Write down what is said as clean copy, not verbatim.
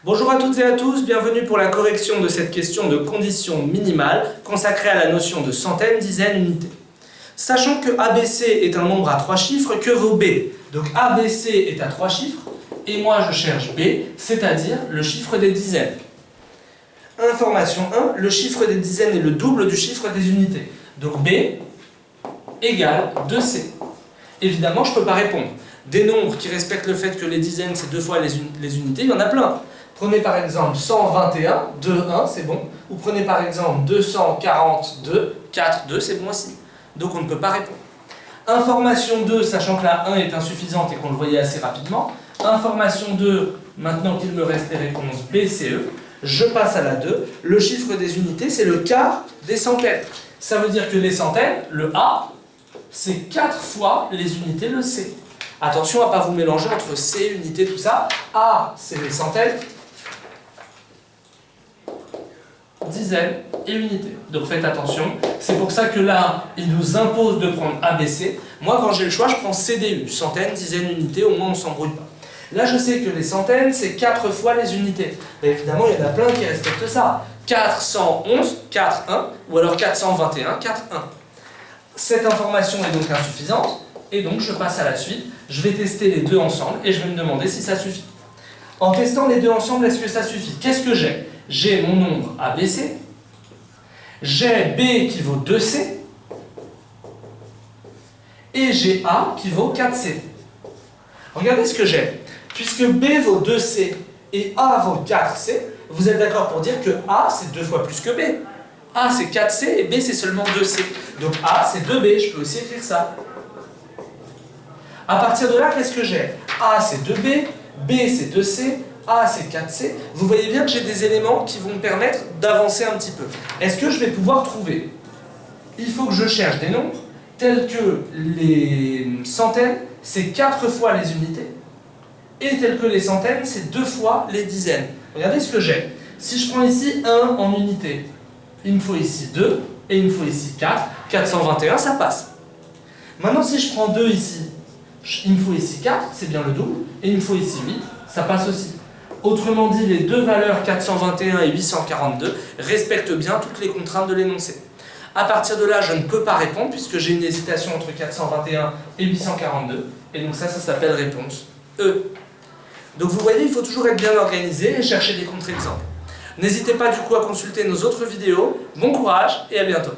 Bonjour à toutes et à tous, bienvenue pour la correction de cette question de condition minimale consacrée à la notion de centaines, dizaines, unités. Sachant que ABC est un nombre à 3 chiffres, que vaut B? Donc ABC est à 3 chiffres, et moi je cherche B, c'est-à-dire le chiffre des dizaines. Information 1, le chiffre des dizaines est le double du chiffre des unités. Donc B égale 2C. Évidemment, je ne peux pas répondre. Des nombres qui respectent le fait que les dizaines, c'est 2 fois les unités, il y en a plein. Prenez par exemple 121, 2, 1, c'est bon. Ou prenez par exemple 242, 4, 2, c'est bon aussi. Donc on ne peut pas répondre. Information 2, sachant que la 1 est insuffisante et qu'on le voyait assez rapidement. Information 2, maintenant qu'il me reste les réponses B, C, E, je passe à la 2. Le chiffre des unités, c'est le quart des centaines. Ça veut dire que les centaines, le A, c'est 4 fois les unités, le C. Attention à ne pas vous mélanger entre C, unité, tout ça. A, c'est les centaines, dizaines et unités. Donc faites attention. C'est pour ça que là, il nous impose de prendre ABC. Moi, quand j'ai le choix, je prends CDU. Centaines, dizaines, unités, au moins on ne s'embrouille pas. Là, je sais que les centaines, c'est 4 fois les unités. Mais évidemment, il y en a plein qui respectent ça. 411, 4, 1, ou alors 421, 4, 1. Cette information est donc insuffisante, et donc je passe à la suite. Je vais tester les deux ensemble, et je vais me demander si ça suffit. En testant les deux ensemble, est-ce que ça suffit? Qu'est-ce que j'ai? J'ai mon nombre ABC, j'ai B qui vaut 2C, et j'ai A qui vaut 4C. Regardez ce que j'ai. Puisque B vaut 2C et A vaut 4C, vous êtes d'accord pour dire que A c'est 2 fois plus que B. A c'est 4C et B c'est seulement 2C. Donc A c'est 2B, je peux aussi écrire ça. À partir de là, qu'est-ce que j'ai? A c'est 2B, B c'est 2C, A c'est 4C. Vous voyez bien que j'ai des éléments qui vont me permettre d'avancer un petit peu. Est-ce que je vais pouvoir trouver? Il faut que je cherche des nombres tels que les centaines, c'est 4 fois les unités, et tels que les centaines, c'est 2 fois les dizaines. Regardez ce que j'ai. Si je prends ici 1 en unité, il me faut ici 2, et il me faut ici 4. 421, ça passe. Maintenant, si je prends 2 ici, il me faut ici 4, c'est bien le double, et il me faut ici 8, ça passe aussi. Autrement dit, les deux valeurs 421 et 842 respectent bien toutes les contraintes de l'énoncé. À partir de là, je ne peux pas répondre puisque j'ai une hésitation entre 421 et 842. Et donc ça s'appelle réponse E. Donc vous voyez, il faut toujours être bien organisé et chercher des contre-exemples. N'hésitez pas du coup à consulter nos autres vidéos. Bon courage et à bientôt.